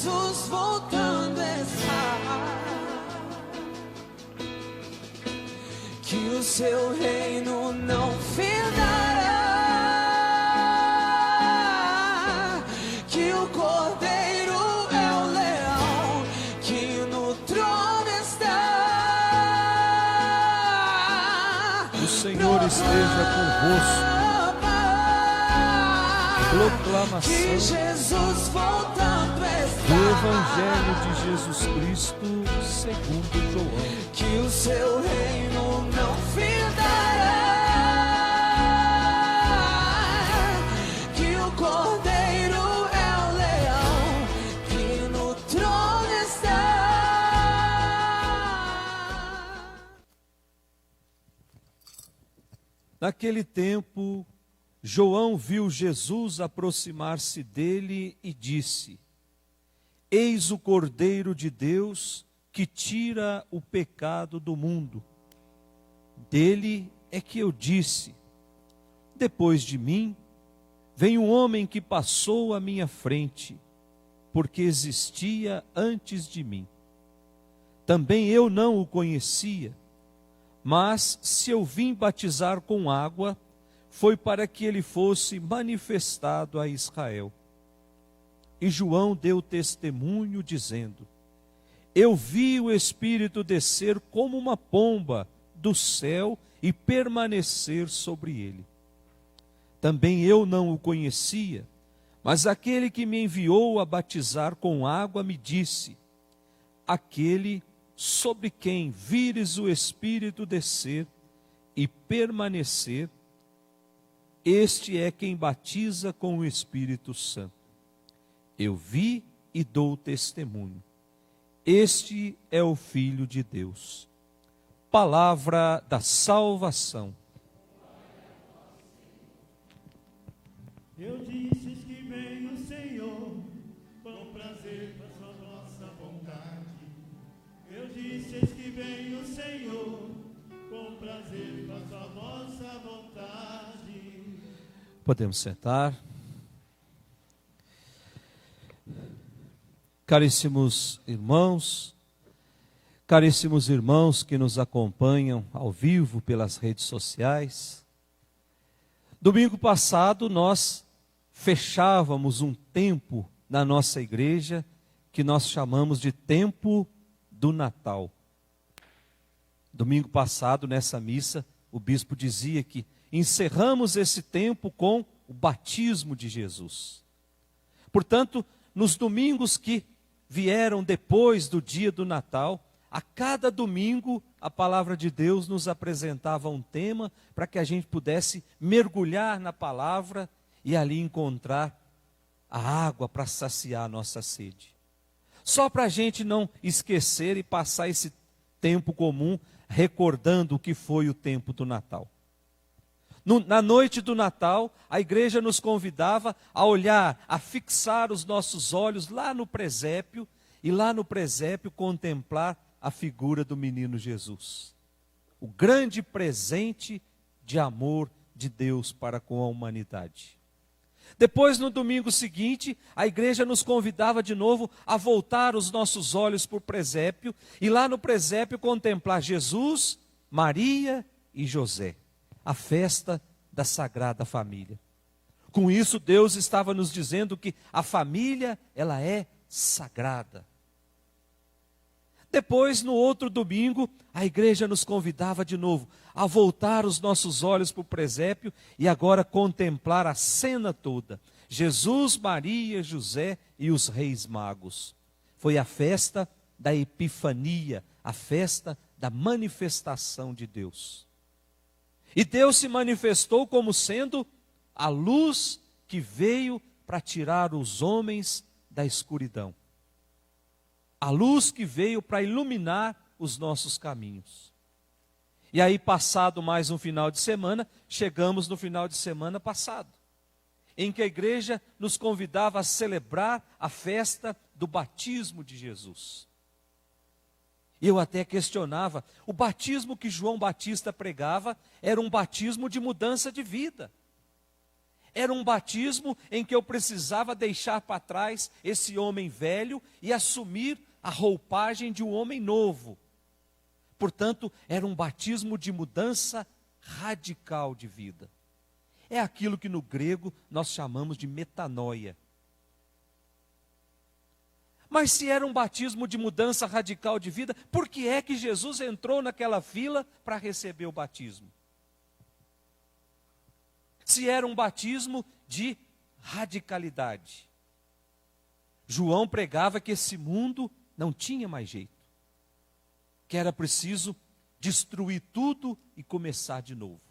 Jesus voltando está, que o seu reino não findará, que o Cordeiro é o leão que no trono está. O Senhor esteja convosco. Proclamação Que Jesus voltando está, do Evangelho de Jesus Cristo segundo João. que o seu reino não findará, que o Cordeiro é o leão que no trono está. Naquele tempo, João viu Jesus aproximar-se dele e disse: Eis o Cordeiro de Deus que tira o pecado do mundo. Dele é que eu disse: depois de mim, vem um homem que passou à minha frente, porque existia antes de mim. Também eu não o conhecia, mas se eu vim batizar com água, foi para que ele fosse manifestado a Israel. E João deu testemunho dizendo: eu vi o Espírito descer como uma pomba do céu e permanecer sobre ele. Também eu não o conhecia, mas aquele que me enviou a batizar com água me disse: aquele sobre quem vires o Espírito descer e permanecer, este é quem batiza com o Espírito Santo. Eu vi e dou testemunho. Este é o Filho de Deus. Palavra da salvação. Eu disse que vem o Senhor, com prazer para sua vossa vontade. Eu disse que vem o Senhor, com prazer para sua vossa vontade. Podemos sentar. Caríssimos irmãos que nos acompanham ao vivo pelas redes sociais. Domingo passado nós fechávamos um tempo na nossa igreja que nós chamamos de tempo do Natal. Domingo passado, nessa missa, o bispo dizia que encerramos esse tempo com o batismo de Jesus. Portanto, nos domingos que vieram depois do dia do Natal, a cada domingo a palavra de Deus nos apresentava um tema para que a gente pudesse mergulhar na palavra e ali encontrar a água para saciar a nossa sede. Só para a gente não esquecer e passar esse tempo comum recordando o que foi o tempo do Natal. Na noite do Natal, a igreja nos convidava a olhar, a fixar os nossos olhos lá no presépio, e lá no presépio contemplar a figura do menino Jesus. O grande presente de amor de Deus para com a humanidade. Depois, no domingo seguinte, a igreja nos convidava de novo a voltar os nossos olhos para o presépio, e lá no presépio contemplar Jesus, Maria e José. A festa da Sagrada Família. Com isso, Deus estava nos dizendo que a família, ela é sagrada. Depois, no outro domingo, a igreja nos convidava de novo a voltar os nossos olhos para o presépio e agora contemplar a cena toda. Jesus, Maria, José e os reis magos. Foi a festa da Epifania, a festa da manifestação de Deus. E Deus se manifestou como sendo a luz que veio para tirar os homens da escuridão. A luz que veio para iluminar os nossos caminhos. E aí, passado mais um final de semana, chegamos no final de semana passado, em que a igreja nos convidava a celebrar a festa do batismo de Jesus. E eu até questionava, o batismo que João Batista pregava era um batismo de mudança de vida. era um batismo em que eu precisava deixar para trás esse homem velho e assumir a roupagem de um homem novo. Portanto, era um batismo de mudança radical de vida. É aquilo que no grego nós chamamos de metanoia. Mas se era um batismo de mudança radical de vida, por que é que Jesus entrou naquela fila para receber o batismo? Se era um batismo de radicalidade. João pregava que esse mundo não tinha mais jeito, que era preciso destruir tudo e começar de novo.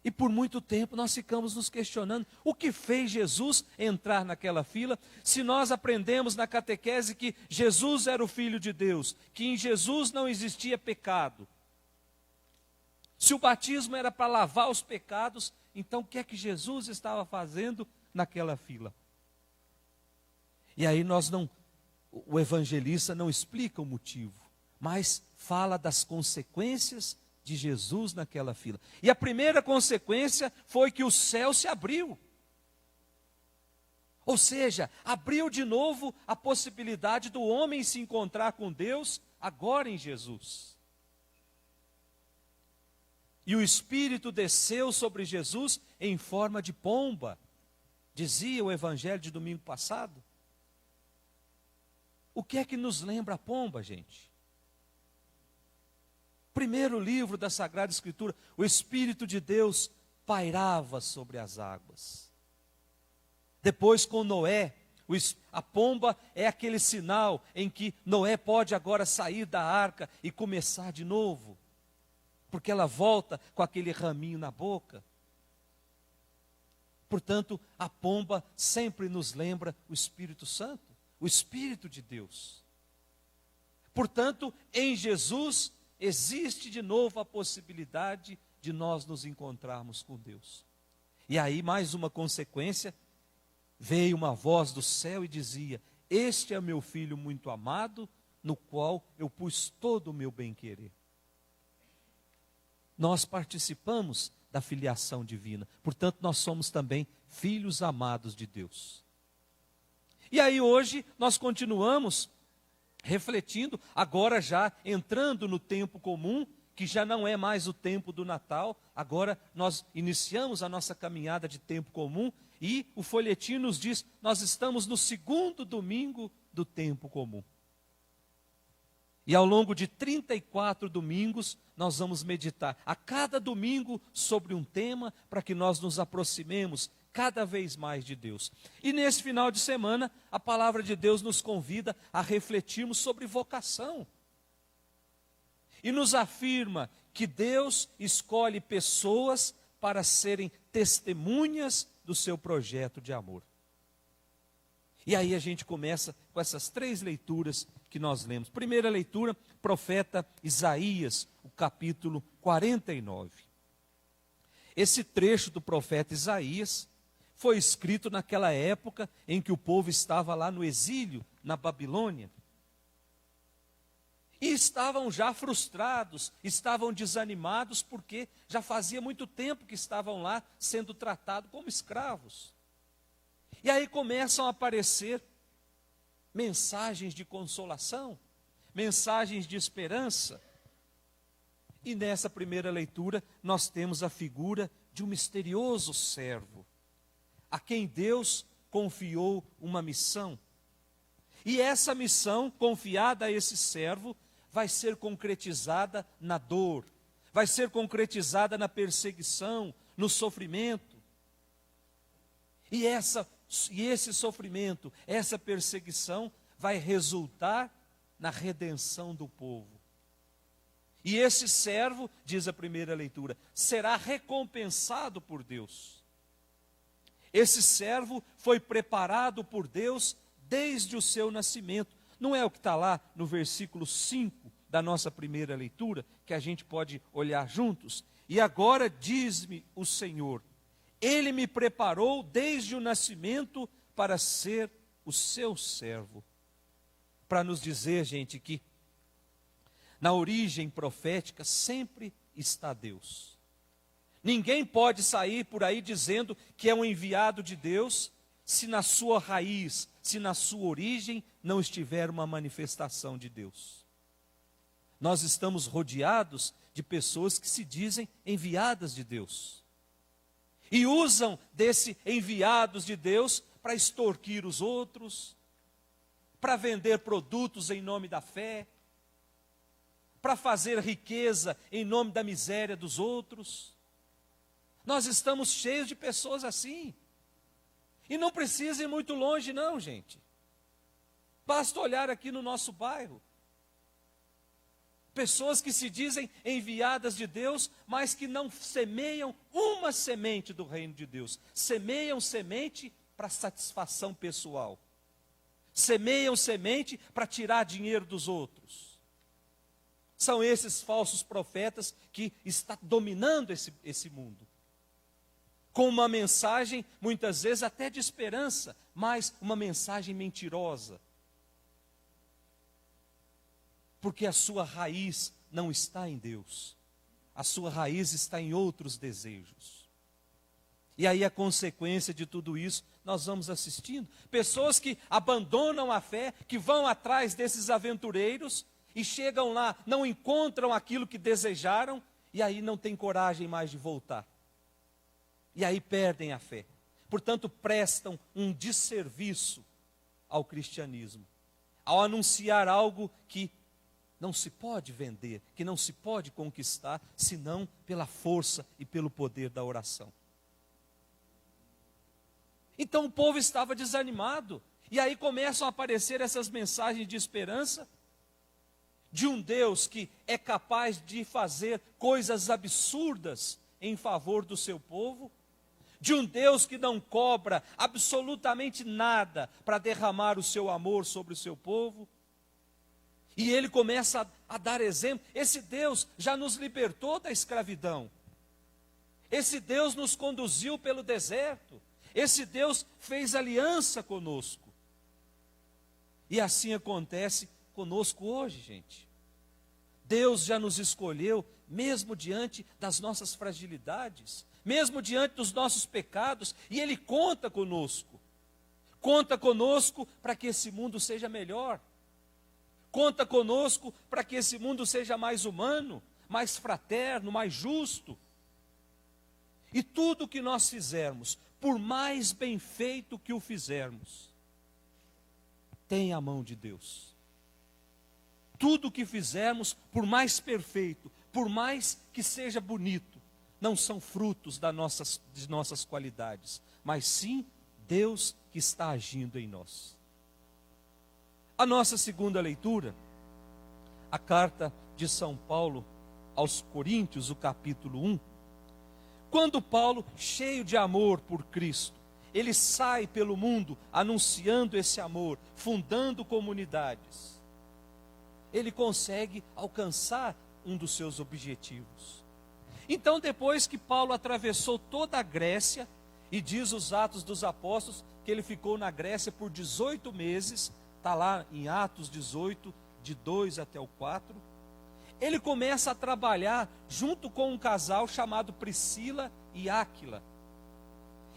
E por muito tempo nós ficamos nos questionando o que fez Jesus entrar naquela fila, se nós aprendemos na catequese que Jesus era o Filho de Deus, que em Jesus não existia pecado. Se o batismo era para lavar os pecados, então o que é que Jesus estava fazendo naquela fila? E aí o evangelista não explica o motivo, mas fala das consequências de Jesus naquela fila. E a primeira consequência foi que o céu se abriu. Ou seja, abriu de novo a possibilidade do homem se encontrar com Deus agora em Jesus. E o Espírito desceu sobre Jesus em forma de pomba, dizia o evangelho de domingo passado. O que é que nos lembra a pomba, gente? Primeiro livro da Sagrada Escritura, o Espírito de Deus pairava sobre as águas. Depois com Noé, a pomba é aquele sinal em que Noé pode agora sair da arca e começar de novo, porque ela volta com aquele raminho na boca. Portanto, a pomba sempre nos lembra o Espírito Santo, o Espírito de Deus. Portanto, em Jesus existe de novo a possibilidade de nós nos encontrarmos com Deus. E aí, mais uma consequência, veio uma voz do céu e dizia: este é meu filho muito amado, no qual eu pus todo o meu bem-querer. Nós participamos da filiação divina, portanto nós somos também filhos amados de Deus. E aí hoje nós continuamos refletindo, agora já entrando no tempo comum, que já não é mais o tempo do Natal, agora nós iniciamos a nossa caminhada de tempo comum, e o folhetim nos diz, nós estamos no segundo domingo do tempo comum. E ao longo de 34 domingos, nós vamos meditar a cada domingo sobre um tema, para que nós nos aproximemos cada vez mais de Deus. E nesse final de semana, a palavra de Deus nos convida a refletirmos sobre vocação. E nos afirma que Deus escolhe pessoas para serem testemunhas do seu projeto de amor. E aí a gente começa com essas 3 leituras que nós lemos. Primeira leitura, profeta Isaías, o capítulo 49. Esse trecho do profeta Isaías foi escrito naquela época em que o povo estava lá no exílio, na Babilônia. E estavam já frustrados, estavam desanimados, porque já fazia muito tempo que estavam lá sendo tratados como escravos. E aí começam a aparecer mensagens de consolação, mensagens de esperança. E nessa primeira leitura nós temos a figura de um misterioso servo, a quem Deus confiou uma missão. E essa missão confiada a esse servo vai ser concretizada na dor, vai ser concretizada na perseguição, no sofrimento. E esse sofrimento, essa perseguição vai resultar na redenção do povo. E esse servo, diz a primeira leitura, será recompensado por Deus. Esse servo foi preparado por Deus desde o seu nascimento. Não é o que está lá no versículo 5 da nossa primeira leitura, que a gente pode olhar juntos? E agora diz-me o Senhor, Ele me preparou desde o nascimento para ser o seu servo. Para nos dizer, gente, que na origem profética sempre está Deus. Ninguém pode sair por aí dizendo que é um enviado de Deus, se na sua raiz, se na sua origem não estiver uma manifestação de Deus. Nós estamos rodeados de pessoas que se dizem enviadas de Deus. E usam desse enviados de Deus para extorquir os outros, para vender produtos em nome da fé, para fazer riqueza em nome da miséria dos outros. Nós estamos cheios de pessoas assim. E não precisa ir muito longe não, gente. Basta olhar aqui no nosso bairro. Pessoas que se dizem enviadas de Deus, mas que não semeiam uma semente do reino de Deus. Semeiam semente para satisfação pessoal. Semeiam semente para tirar dinheiro dos outros. São esses falsos profetas que estão dominando esse mundo. Com uma mensagem, muitas vezes até de esperança, mas uma mensagem mentirosa. Porque a sua raiz não está em Deus. A sua raiz está em outros desejos. E aí a consequência de tudo isso, nós vamos assistindo. Pessoas que abandonam a fé, que vão atrás desses aventureiros, e chegam lá, não encontram aquilo que desejaram, e aí não tem coragem mais de voltar. E aí perdem a fé. Portanto, prestam um desserviço ao cristianismo, ao anunciar algo que não se pode vender, que não se pode conquistar, senão pela força e pelo poder da oração. Então o povo estava desanimado, e aí começam a aparecer essas mensagens de esperança, de um Deus que é capaz de fazer coisas absurdas em favor do seu povo, de um Deus que não cobra absolutamente nada para derramar o seu amor sobre o seu povo. E ele começa a dar exemplo. Esse Deus já nos libertou da escravidão. Esse Deus nos conduziu pelo deserto. Esse Deus fez aliança conosco. E assim acontece conosco hoje, gente. Deus já nos escolheu, mesmo diante das nossas fragilidades, mesmo diante dos nossos pecados, e Ele conta conosco. Conta conosco para que esse mundo seja melhor. Conta conosco para que esse mundo seja mais humano, mais fraterno, mais justo. E tudo que nós fizermos, por mais bem feito que o fizermos, tem a mão de Deus. Tudo que fizermos, por mais perfeito, por mais que seja bonito, não são frutos de nossas qualidades, mas sim Deus que está agindo em nós. A nossa segunda leitura, a carta de São Paulo aos Coríntios, o capítulo 1. Quando Paulo, cheio de amor por Cristo, ele sai pelo mundo anunciando esse amor, fundando comunidades, ele consegue alcançar um dos seus objetivos. Então, depois que Paulo atravessou toda a Grécia, e diz os Atos dos Apóstolos que ele ficou na Grécia por 18 meses, está lá em Atos 18, de 2 até o 4, ele começa a trabalhar junto com um casal chamado Priscila e Áquila.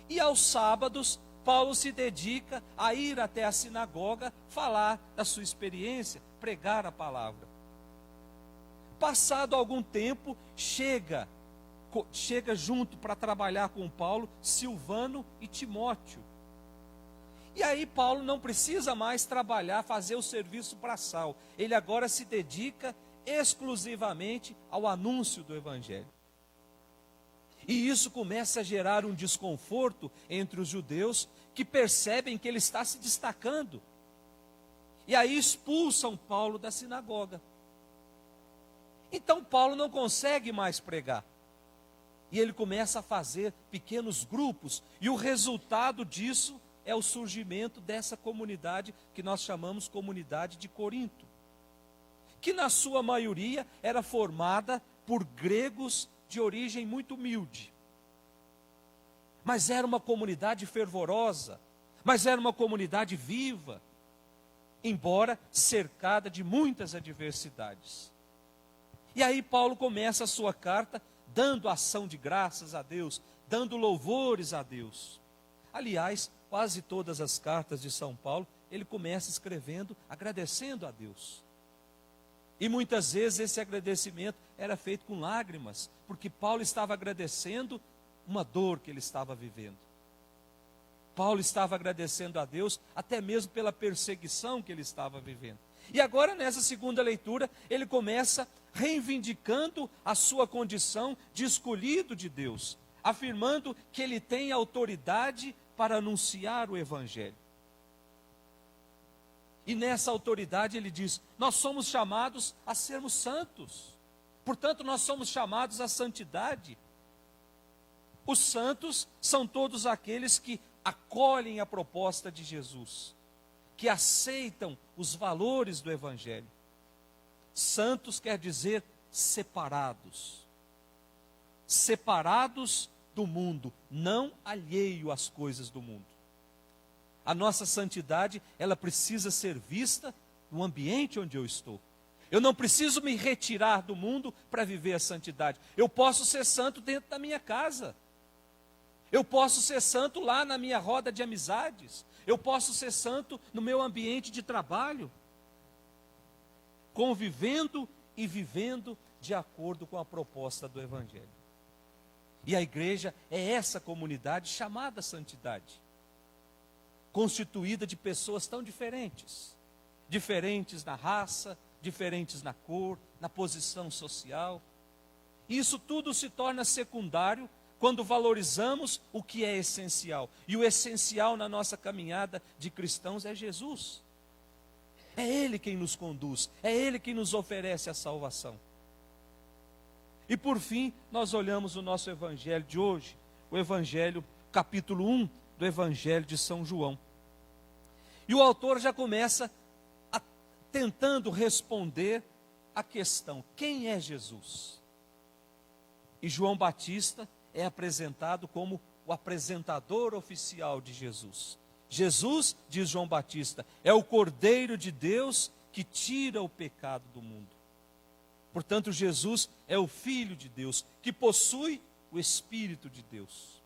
E aos sábados, Paulo se dedica a ir até a sinagoga, falar da sua experiência, pregar a palavra. Passado algum tempo, chega junto para trabalhar com Paulo, Silvano e Timóteo. E aí Paulo não precisa mais trabalhar, fazer o serviço braçal. Ele agora se dedica exclusivamente ao anúncio do Evangelho. E isso começa a gerar um desconforto entre os judeus, que percebem que ele está se destacando. E aí expulsam Paulo da sinagoga. Então Paulo não consegue mais pregar. E ele começa a fazer pequenos grupos. E o resultado disso é o surgimento dessa comunidade que nós chamamos comunidade de Corinto, que na sua maioria era formada por gregos de origem muito humilde. Mas era uma comunidade fervorosa, mas era uma comunidade viva, embora cercada de muitas adversidades. E aí Paulo começa a sua carta dando ação de graças a Deus, dando louvores a Deus. Aliás, quase todas as cartas de São Paulo, ele começa escrevendo, agradecendo a Deus. E muitas vezes esse agradecimento era feito com lágrimas, porque Paulo estava agradecendo uma dor que ele estava vivendo. Paulo estava agradecendo a Deus até mesmo pela perseguição que ele estava vivendo. E agora, nessa segunda leitura, ele começa reivindicando a sua condição de escolhido de Deus, afirmando que ele tem autoridade para anunciar o Evangelho. E nessa autoridade ele diz: nós somos chamados a sermos santos, portanto nós somos chamados à santidade. Os santos são todos aqueles que acolhem a proposta de Jesus, que aceitam os valores do Evangelho. Santos quer dizer separados. Separados do mundo, não alheio às coisas do mundo. A nossa santidade, ela precisa ser vista no ambiente onde eu estou. Eu não preciso me retirar do mundo para viver a santidade. Eu posso ser santo dentro da minha casa. Eu posso ser santo lá na minha roda de amizades. Eu posso ser santo no meu ambiente de trabalho. Convivendo e vivendo de acordo com a proposta do Evangelho. E a igreja é essa comunidade chamada santidade, constituída de pessoas tão diferentes. Diferentes na raça, diferentes na cor, na posição social. E isso tudo se torna secundário quando valorizamos o que é essencial. E o essencial na nossa caminhada de cristãos é Jesus. É Ele quem nos conduz, é Ele quem nos oferece a salvação. E por fim, nós olhamos o nosso evangelho de hoje, o evangelho, capítulo 1 do evangelho de São João. E o autor já começa tentando responder a questão: quem é Jesus? E João Batista é apresentado como o apresentador oficial de Jesus. Jesus, diz João Batista, é o Cordeiro de Deus que tira o pecado do mundo. Portanto, Jesus é o Filho de Deus, que possui o Espírito de Deus.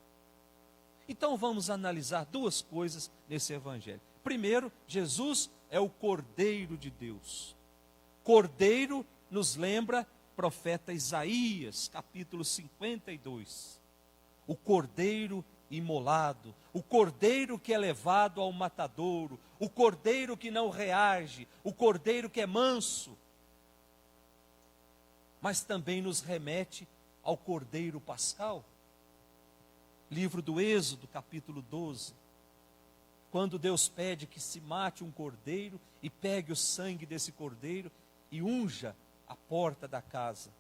Então vamos analisar duas coisas nesse evangelho. Primeiro, Jesus é o Cordeiro de Deus. Cordeiro nos lembra profeta Isaías, capítulo 52. O Cordeiro imolado, o Cordeiro que é levado ao matadouro, o Cordeiro que não reage, o Cordeiro que é manso. Mas também nos remete ao Cordeiro Pascal. Livro do Êxodo, capítulo 12. Quando Deus pede que se mate um cordeiro e pegue o sangue desse cordeiro e unja a porta da casa.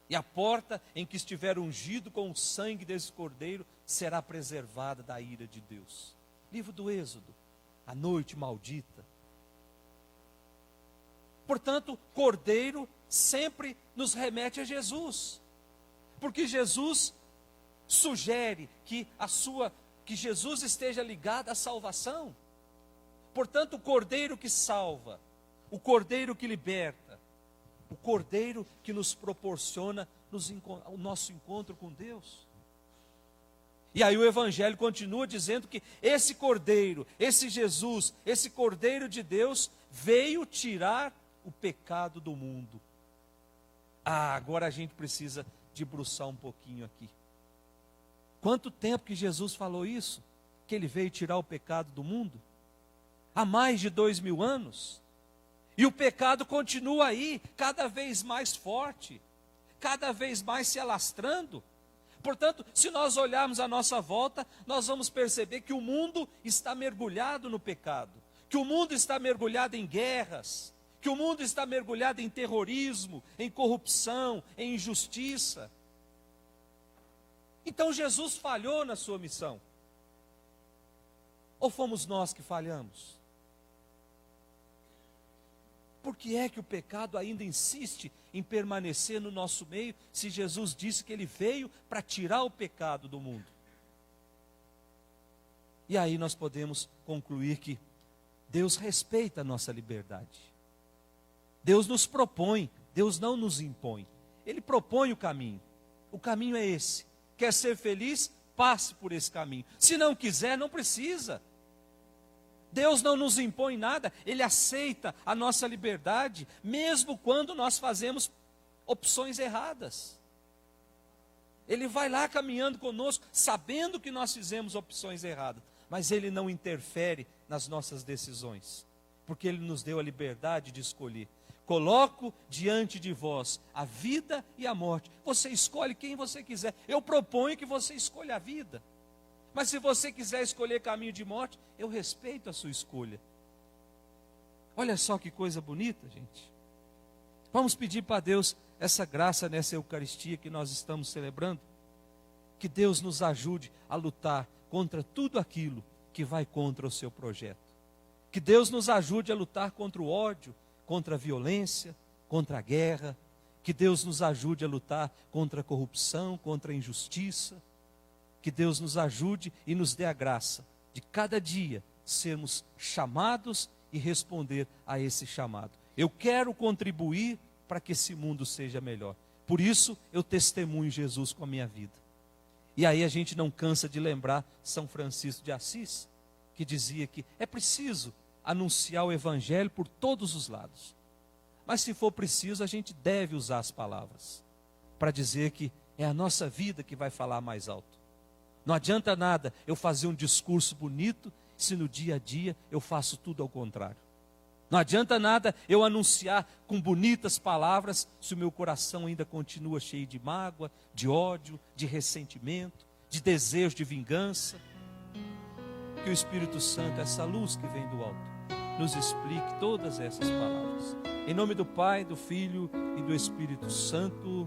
E a porta em que estiver ungido com o sangue desse cordeiro será preservada da ira de Deus. Livro do Êxodo, a noite maldita. Portanto, cordeiro sempre nos remete a Jesus. Porque Jesus sugere que Jesus esteja ligado à salvação. Portanto, o Cordeiro que salva, o Cordeiro que liberta, o Cordeiro que nos proporciona o nosso encontro com Deus. E aí o Evangelho continua dizendo que esse Cordeiro, esse Jesus, esse Cordeiro de Deus veio tirar o pecado do mundo. Agora a gente precisa debruçar um pouquinho aqui. Quanto tempo que Jesus falou isso? Que ele veio tirar o pecado do mundo? Há mais de 2000 anos. E o pecado continua aí, cada vez mais forte, cada vez mais se alastrando. Portanto, se nós olharmos à nossa volta, nós vamos perceber que o mundo está mergulhado no pecado, que o mundo está mergulhado em guerras, que o mundo está mergulhado em terrorismo, em corrupção, em injustiça. Então Jesus falhou na sua missão? Ou fomos nós que falhamos? Por que é que o pecado ainda insiste em permanecer no nosso meio, se Jesus disse que ele veio para tirar o pecado do mundo? E aí nós podemos concluir que Deus respeita a nossa liberdade. Deus nos propõe, Deus não nos impõe. Ele propõe o caminho. O caminho é esse. Quer ser feliz? Passe por esse caminho. Se não quiser, não precisa. Deus não nos impõe nada, Ele aceita a nossa liberdade, mesmo quando nós fazemos opções erradas. Ele vai lá caminhando conosco, sabendo que nós fizemos opções erradas, mas Ele não interfere nas nossas decisões, porque Ele nos deu a liberdade de escolher. Coloco diante de vós a vida e a morte. Você escolhe quem você quiser. Eu proponho que você escolha a vida. Mas se você quiser escolher caminho de morte, eu respeito a sua escolha. Olha só que coisa bonita, gente. Vamos pedir para Deus essa graça nessa Eucaristia que nós estamos celebrando. Que Deus nos ajude a lutar contra tudo aquilo que vai contra o seu projeto. Que Deus nos ajude a lutar contra o ódio, contra a violência, contra a guerra. Que Deus nos ajude a lutar contra a corrupção, contra a injustiça. Que Deus nos ajude e nos dê a graça de cada dia sermos chamados e responder a esse chamado. Eu quero contribuir para que esse mundo seja melhor. Por isso eu testemunho Jesus com a minha vida. E aí a gente não cansa de lembrar São Francisco de Assis, que dizia que é preciso anunciar o Evangelho por todos os lados. Mas se for preciso, a gente deve usar as palavras para dizer que é a nossa vida que vai falar mais alto. Não adianta nada eu fazer um discurso bonito se no dia a dia eu faço tudo ao contrário. Não adianta nada eu anunciar com bonitas palavras se o meu coração ainda continua cheio de mágoa, de ódio, de ressentimento, de desejo de vingança. Que o Espírito Santo, essa luz que vem do alto, nos explique todas essas palavras. Em nome do Pai, do Filho e do Espírito Santo.